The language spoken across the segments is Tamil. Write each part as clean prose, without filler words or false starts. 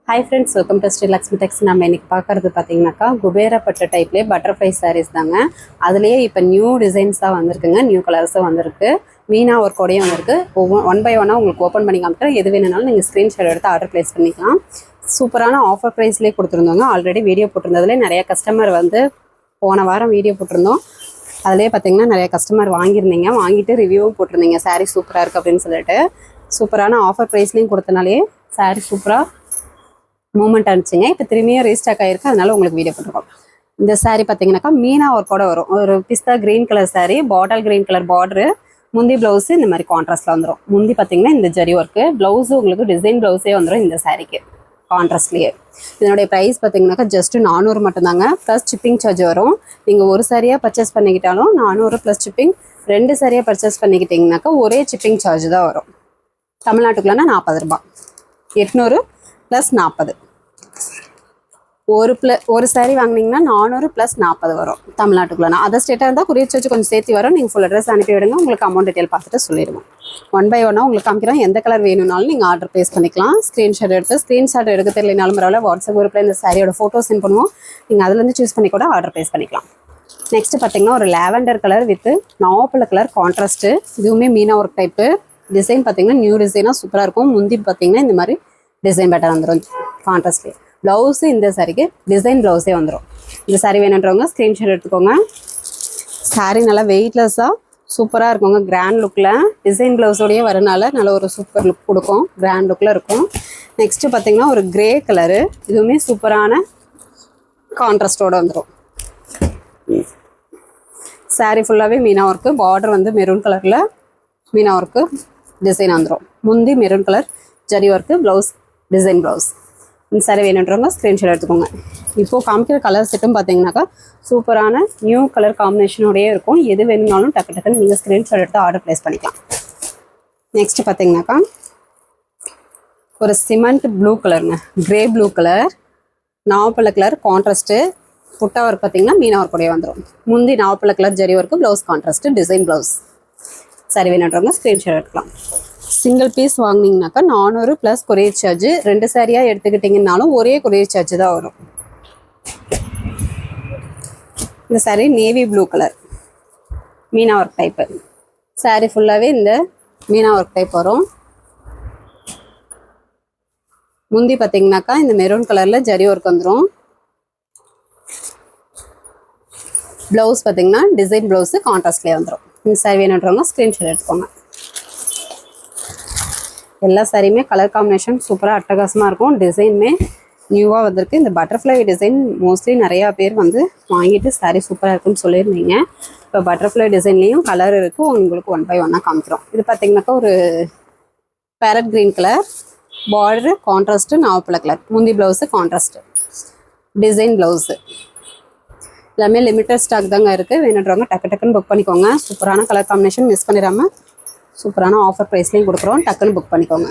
Hi friends, welcome to Sri Lakshmi Tex. நம்ம இன்னைக்கு பார்க்கறது பார்த்தீங்கன்னாக்கா குபேரப்பட்டு டைப்லேயே பட்டர்ஃப்ளை சாரீஸ் தாங்க. அதுலேயே இப்போ நியூ டிசைன்ஸ் தான் வந்திருக்குங்க, நியூ கலர்ஸும் வந்திருக்கு, மீனா ஒர்க்கோடையும் வந்திருக்கு. ஒன் பை ஒன்னாக உங்களுக்கு ஓப்பன் பண்ணி காமிக்கிறேன். எது வேணுனாலும் நீங்கள் ஸ்க்ரீன்ஷாட் எடுத்து ஆர்டர் ப்ளேஸ் பண்ணிக்கலாம். சூப்பரான ஆஃபர் ப்ரைஸ்லேயே கொடுத்துருந்தோங்க. ஆல்ரெடி வீடியோ போட்டிருந்ததுலேயே நிறைய கஸ்டமர் வந்து போன வாரம் வீடியோ போட்டிருந்தோம். அதிலே பார்த்தீங்கன்னா நிறைய கஸ்டமர் வாங்கியிருந்தீங்க, வாங்கிட்டு ரிவ்யூவும் போட்டிருந்தீங்க. சாரீ சூப்பராக இருக்குது அப்படின்னு சொல்லிட்டு. சூப்பரான ஆஃபர் ப்ரைஸ்லேயும் கொடுத்தனாலே சாரீ சூப்பராக மூமெண்ட் ஆனிச்சுங்க. இப்போ திரும்பியும் ரீஸ்டாக் ஆகிருக்கு, அதனால உங்களுக்கு வீடியோ போட்டுருக்கோம். இந்த சாரீ பார்த்தீங்கன்னாக்கா மீனா ஒர்க்கோட வரும். ஒரு pista green colour saree, bottle green colour border, முந்தி ப்ளவுஸு இந்த மாதிரி கான்ட்ராஸ்ட்டில் வந்துடும். முந்தி பார்த்தீங்கன்னா இந்த ஜரி ஒர்க்கு, ப்ளவுஸு உங்களுக்கு டிசைன் ப்ளவுஸே வந்துடும் இந்த சாரீக்கு கான்ட்ராஸ்ட்லேயே. இதனுடைய ப்ரைஸ் பார்த்தீங்கன்னாக்கா ஜஸ்ட்டு 400 மட்டும்தாங்க, ப்ளஸ் ஷிப்பிங் சார்ஜ் வரும். நீங்கள் ஒரு சாரியாக பர்ச்சேஸ் பண்ணிக்கிட்டாலும் 400 ப்ளஸ் ஷிப்பிங், 2 சாரியாக பர்ச்சேஸ் பண்ணிக்கிட்டிங்கனாக்கா ஒரே ஷிப்பிங் சார்ஜ் தான் வரும். தமிழ்நாட்டுக்குள்ளனா 40 ரூபா, 800 ப்ளஸ் 40. ஒரு சாரீ வாங்கினீங்கன்னா 400 ப்ளஸ் 40 வரும் தமிழ்நாட்டுக்குள்ளனா. அதர் ஸ்டேட்டாக இருந்தால் கொரியர் சார்ஜ் கொஞ்சம் சேர்த்து வரும். நீங்கள் ஃபுல் அட்ரஸ் அனுப்பி விடுங்க, உங்களுக்கு அமௌண்ட் டீட்டெயில் பார்த்துட்டு சொல்லிடுவோம். ஒன் பை ஒன்னாக உங்களுக்கு காமிக்கிறோம். எந்த கலர் வேணும்னாலும் நீங்கள் ஆர்டர் ப்ளேஸ் பண்ணிக்கலாம். ஸ்க்ரீன்ஷாட் எடுக்க தெரியலனாலும் பரவாயில்ல, வாட்ஸ்அப் குரூப்பில் இந்த சாரியோட ஃபோட்டோ சென்ட் பண்ணுவோம். நீங்கள் அதுலேருந்து சூஸ் பண்ணி கூட ஆர்டர் ப்ளேஸ் பண்ணிக்கலாம். நெக்ஸ்ட் பார்த்தீங்கன்னா ஒரு லாவெண்டர் கலர் வித் நாவப்பழ கலர் கான்ட்ராஸ்ட்டு. இதுவுமே மீனா ஒர்க் டைப்பு. டிசைன் பார்த்தீங்கன்னா நியூ டிசைனாக சூப்பராக இருக்கும். முந்தி பார்த்தீங்கன்னா இந்த மாதிரி டிசைன் பேட்டர் வந்துடும் கான்ட்ராஸ்ட்லேயே. ப்ளவுஸு இந்த சாரிக்கு டிசைன் ப்ளவுஸே வந்துடும். இந்த சாரீ வேணுன்றவங்க ஸ்க்ரீன்ஷாட் எடுத்துக்கோங்க. சாரீ நல்லா வெயிட்லெஸ்ஸாக சூப்பராக இருக்குங்க, கிராண்ட் லுக்கில். டிசைன் ப்ளவுஸோடையே வரனால நல்ல ஒரு சூப்பர் லுக் கொடுக்கும், கிராண்ட் லுக்கில் இருக்கும். நெக்ஸ்ட்டு பார்த்தீங்கன்னா ஒரு கிரே கலரு, இதுவுமே சூப்பரான கான்ட்ராஸ்டோடு வந்துடும். சாரீ ஃபுல்லாகவே மீனா ஒர்க்கு, பார்டர் வந்து மெரூன் கலரில் மீனா ஒர்க்கு டிசைன் வந்துடும். முந்தி maroon colour zari work, blouse design blouse. இந்த சாரீ வேணுன்றவங்க ஸ்க்ரீன்ஷாட் எடுத்துக்கோங்க. இப்போது காமிக்கிற கலர் செட்டும் பார்த்தீங்கன்னாக்கா சூப்பரான நியூ கலர் காம்பினேஷனோடையே இருக்கும். எது வேணும்னாலும் டக்குன்னு நீங்கள் ஸ்க்ரீன்ஷாட் எடுத்து ஆர்டர் ப்ளேஸ் பண்ணிக்கலாம். நெக்ஸ்ட் பார்த்தீங்கன்னாக்கா ஒரு சிமெண்ட் ப்ளூ கலருங்க, கிரே ப்ளூ கலர், நாவப்பழ கலர் கான்ட்ராஸ்ட்டு. புட்டா ஒர்க் பார்த்தீங்கன்னா மீனா ஒர்க்கோடையே வந்துடும். முந்தி நாவப்பழ colour zari work, blouse contrast, design blouse. Saree வேணுன்றவங்க ஸ்க்ரீன்ஷாட் எடுத்துக்கலாம். சிங்கிள் பீஸ் வாங்கினீங்கனாக்கா 400 ப்ளஸ் கொரியர் சார்ஜ். 2 சாரியாக எடுத்துக்கிட்டிங்கனாலும் ஒரே கொரியர் சார்ஜ் தான் வரும். இந்த saree navy blue colour meena work type. Saree ஃபுல்லாகவே இந்த மீனா ஒர்க் டைப் வரும். முந்தி பார்த்தீங்கன்னாக்கா இந்த மெரூன் கலரில் ஜரி ஒர்க் வந்துடும். ப்ளவுஸ் பார்த்தீங்கன்னா டிசைன் ப்ளவுஸு கான்ட்ராஸ்ட்லேயே வந்துடும். இந்த சாரீ வேணுன்றவங்க ஸ்க்ரீன்ஷாட் எடுத்துக்கோங்க. எல்லா சாரியுமே கலர் காம்பினேஷன் சூப்பராக அட்டகாசமாக இருக்கும். டிசைனுமே நியூவாக வந்திருக்கு. இந்த பட்டர்ஃப்ளை டிசைன் மோஸ்ட்லி நிறையா பேர் வந்து வாங்கிட்டு சாரீ சூப்பராக இருக்குன்னு சொல்லியிருந்தீங்க. இப்போ பட்டர்ஃப்ளை டிசைன்லேயும் கலர் இருக்குது, உங்களுக்கு ஒன் பை ஒன்னாக காமிக்கிறோம். இது பார்த்தீங்கன்னாக்கா ஒரு parrot green colour, border contrast, நாவப்பழ கலர், முந்தி ப்ளவுஸு கான்ட்ராஸ்ட்டு, டிசைன் ப்ளவுஸு. எல்லாமே லிமிட்டட் ஸ்டாக் தாங்க இருக்குது. வேணுன்றவங்க டக்குன்னு புக் பண்ணிக்கோங்க. சூப்பரான கலர் காம்பினேஷன், மிஸ் பண்ணிடாமல் சூப்பரான ஆஃபர் ப்ரைஸ்லையும் கொடுக்குறோம். டக்குன்னு புக் பண்ணிக்கோங்க.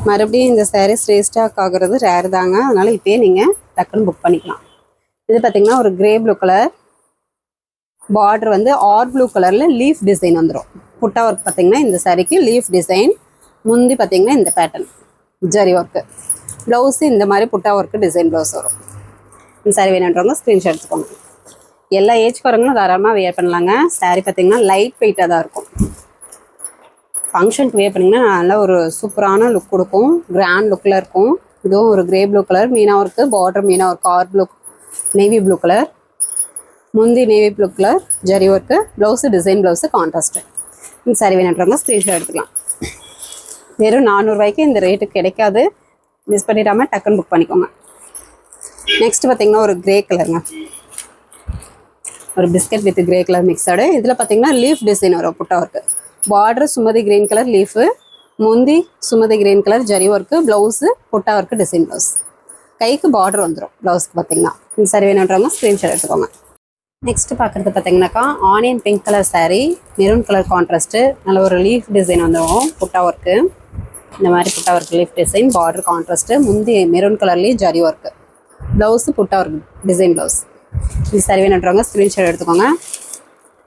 மறுபடியும் இந்த சாரீஸ் ரீஸ்டாக் ஆகுறது ரேர் தாங்க, அதனால் இப்போயே நீங்கள் டக்குன்னு புக் பண்ணிக்கலாம். இது பார்த்திங்கன்னா ஒரு கிரே ப்ளூ கலர், பார்டர் வந்து ஆர் ப்ளூ கலரில் லீஃப் டிசைன் வந்துடும். புட்டா ஒர்க் பார்த்திங்கன்னா இந்த சாரீக்கு லீஃப் டிசைன். முந்தி பார்த்திங்கன்னா இந்த பேட்டர்ன் ஜரி ஒர்க்கு, ப்ளவுஸு இந்த மாதிரி புட்டா ஒர்க்கு டிசைன் ப்ளவுஸ் வரும். இந்த சாரீ வேணுன்றவங்க ஸ்க்ரீன்ஷாட் எடுத்துக்கோங்க. எல்லா ஏஜ்காரங்களும் தாராளமாக வேர் பண்ணலாங்க. சாரீ பார்த்திங்கன்னா லைட் வெயிட்டாக தான் இருக்கும். ஃபங்க்ஷனுக்கு வேர் பண்ணிங்கன்னா நல்லா ஒரு சூப்பரான லுக் கொடுக்கும், கிராண்ட் லுக்கில் இருக்கும். இதுவும் ஒரு grey blue colour meena work, border meena work, or blue navy blue colour, முந்தி navy blue colour zari work, blouse design blouse contrast. இந்த சாரீ வேணுன்றவங்க ஸ்க்ரீன்ஷாட் எடுத்துக்கலாம். வெறும் 400 ரூபாய்க்கு இந்த ரேட்டுக்கு கிடைக்காது, மிஸ் பண்ணிடாமல் டக்குன்னு புக் பண்ணிக்கோங்க. நெக்ஸ்ட் பார்த்திங்கன்னா ஒரு கிரே கலருங்க, ஒரு biscuit with grey colour mixed. இதில் பார்த்திங்கன்னா லீஃப் டிசைன் வரும் புட்டா ஒர்க்கு. பார்டர் சுமதி கிரீன் கலர் லீஃபு, முந்தி சுமதி green colour zari work, blouse butta work design blouse. கைக்கு பார்டர் வந்துடும் ப்ளவுஸ்க்கு பார்த்தீங்கன்னா. இந்த சாரீ வேணுன்றவங்க ஸ்க்ரீன்ஷாட் எடுத்துக்கோங்க. நெக்ஸ்ட்டு பார்க்குறது பார்த்தீங்கன்னாக்கா onion pink colour sari, maroon colour contrast, நல்ல ஒரு லீஃப் டிசைன் வந்துடும் புட்டா ஒர்க்கு. இந்த மாதிரி புட்டா work leaf design, border contrast, முந்தி மெரூன் கலர்லேயே ஜரி ஒர்க்கு, ப்ளவுஸு புட்டா ஒர்க் டிசைன் ப்ளவுஸ். இந்த சாரீ வேணுன்றவங்க ஸ்க்ரீன்ஷாட் எடுத்துக்கோங்க.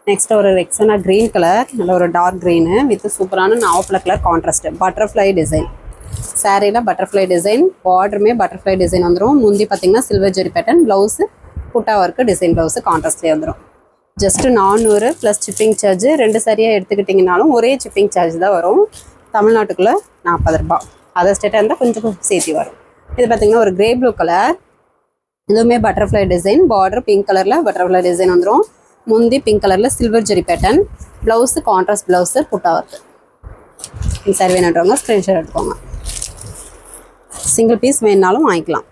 நெக்ஸ்ட் ஒரு ரெக்ஸனா கிரீன் கலர், நல்ல ஒரு டார்க் க்ரீனு வித் சூப்பரான நாவப்பழ கலர் கான்ட்ராஸ்ட், பட்டர்ஃப்ளை டிசைன். சாரியில் பட்டர்ஃப்ளை டிசைன், பார்டருமே பட்டர்ஃப்ளை டிசைன் வந்துடும். முந்தி பார்த்தீங்கன்னா silver zari pattern, blouse butta work design blouse கான்ட்ராஸ்ட்லேயே வந்துடும். Just 400 plus shipping charge. 2 சரியாக எடுத்துக்கிட்டிங்கனாலும் ஒரே ஷிப்பிங் சார்ஜ் தான் வரும். தமிழ்நாட்டுக்குள்ளே 40 ரூபாய். அதர் ஸ்டேட்டாக இருந்தால் கொஞ்சம் சேர்த்து வரும். இது பார்த்தீங்கன்னா ஒரு கிரே ப்ளூ கலர், இதுவுமே பட்டர்ஃப்ளை டிசைன், பார்டர் பிங்க் கலரில் பட்டர்ஃப்ளை டிசைன் வந்துடும். முந்தி பிங்க் கலரில் silver zari pattern, blouse contrast blouse butta work. இந்த சாரி வேணுன்றவங்க ஸ்க்ரீன்ஷாட் எடுத்துக்கோங்க. சிங்கிள் பீஸ் வேணுனாலும் வாங்கிக்கலாம்.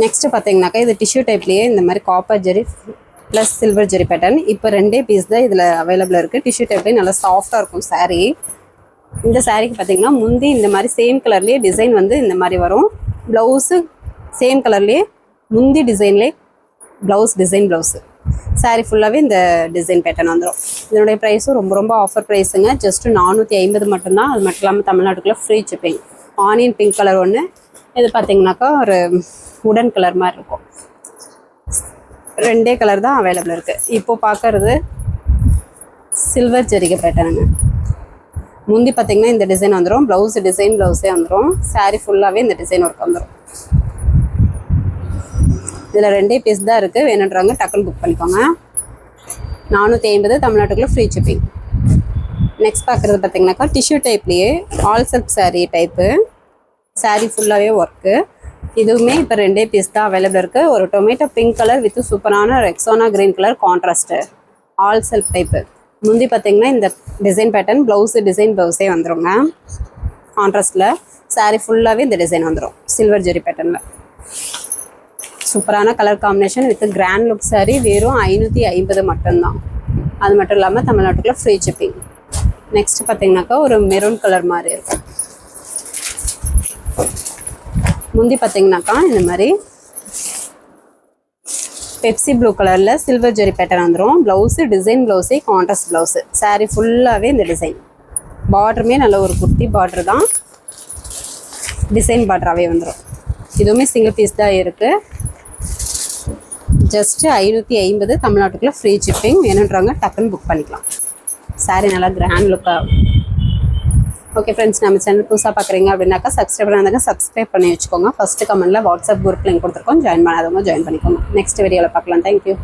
நெக்ஸ்ட்டு பார்த்தீங்கன்னாக்கா இது டிஷ்யூ டைப்லேயே இந்த மாதிரி காப்பர் ஜெரி ப்ளஸ் சில்வர் ஜெரி பேட்டர்ன். இப்போ 2 பீஸ் தான் இதில் அவைலபிளாக இருக்குது. டிஷ்யூ டைப்லேயே நல்லா சாஃப்டாக இருக்கும் சாரீ. இந்த சாரீக்கு பார்த்தீங்கன்னா முந்தி இந்த மாதிரி சேம் கலர்லேயே டிசைன் வந்து இந்த மாதிரி வரும். ப்ளவுஸு சேம் கலர்லேயே முந்தி டிசைன்லேயே ப்ளவுஸ் டிசைன் ப்ளவுஸு. சாரீ ஃபுல்லாகவே இந்த டிசைன் பேட்டர்ன் வந்துடும். இதனுடைய ப்ரைஸும் ரொம்ப ரொம்ப ஆஃபர் ப்ரைஸுங்க. ஜஸ்ட்டு 450 மட்டும்தான். அது மட்டும் இல்லாமல் தமிழ்நாட்டுக்குள்ளே free shipping. Onion pink colour ஒன்று, இது பார்த்தீங்கன்னாக்கா ஒரு உடன் கலர் மாதிரி இருக்கும். 2 கலர் தான் அவைலபிள் இருக்குது. இப்போது பார்க்குறது சில்வர் ஜெரிகை பேட்டர்னுங்க. முந்தி பார்த்தீங்கன்னா இந்த டிசைன் வந்துடும். ப்ளவுஸ் டிசைன் ப்ளவுஸே வந்துடும். சாரீ ஃபுல்லாகவே இந்த டிசைன் ஒர்க் வந்துடும். இதில் 2 பீஸ் தான் இருக்குது. வேணுன்றவங்க டக்குன்னு புக் பண்ணிக்கோங்க. 450 தமிழ்நாட்டுக்குள்ளே ஃப்ரீ ஷிப்பிங். நெக்ஸ்ட் பார்க்குறது பார்த்தீங்கன்னாக்கா டிஷ்யூ டைப்லேயே all self saree type. Saree ஃபுல்லாகவே ஒர்க்கு. இதுவுமே இப்போ 2 பீஸ் தான் அவைலபிள் இருக்குது. ஒரு டொமேட்டோ பிங்க் கலர் வித் சூப்பரான Rexona green colour contrast all self type. முந்தி பார்த்தீங்கன்னா இந்த டிசைன் பேட்டர்ன், ப்ளவுஸு டிசைன் ப்ளவுஸே வந்துடுங்க கான்ட்ராஸ்ட்டில். சாரீ ஃபுல்லாகவே இந்த டிசைன் வந்துடும் சில்வர் ஜெரி பேட்டர்னில். சூப்பரான colour combination with grand look sari. வெறும் 550 மட்டும்தான். அது மட்டும் இல்லாமல் தமிழ்நாட்டுக்குள்ளே ஃப்ரீ ஷிப்பிங். நெக்ஸ்ட் பார்த்தீங்கன்னாக்கா ஒரு மெரூன் கலர் மாதிரி இருக்கும். முந்தி பார்த்தீங்கன்னாக்கா இந்த மாதிரி பெப்சி ப்ளூ கலரில் சில்வர் ஜெரி பேட்டர்ன் வந்துடும். ப்ளவுஸு டிசைன் ப்ளவுஸே கான்ட்ராஸ்ட் ப்ளவுஸு. சாரீ ஃபுல்லாகவே இந்த டிசைன். பார்டருமே நல்ல ஒரு குர்த்தி பார்டர் தான், டிசைன் பார்டராகவே வந்துடும். இதுவுமே சிங்கிள் பீஸ் தான் இருக்குது. ஜஸ்ட்டு 550 தமிழ்நாட்டுக்குள்ளே ஃப்ரீ ஷிப்பிங். வேணுன்றவங்க டக்குன்னு புக் பண்ணிக்கலாம். சாரீ நல்லா கிராண்ட் லுக்காக. ஓகே ஃப்ரெண்ட்ஸ், நம்ம சேனல் புதுசாக பார்க்குறீங்க அப்படின்னாக்கா சப்ஸ்கிரைப் பண்ணாதாங்க சப்ஸ்கிரைப் பண்ணி வச்சுக்கோங்க. ஃபஸ்ட்டு கமெண்ட்டில் வாட்ஸ்அப் குரூப் லிங்க் கொடுத்துருக்கோம். ஜாயின் பண்ணாதவங்க ஜாயின் பண்ணிக்கோங்க. நெக்ஸ்ட் வீடியோவில் பார்க்கலாம். தேங்க்யூ.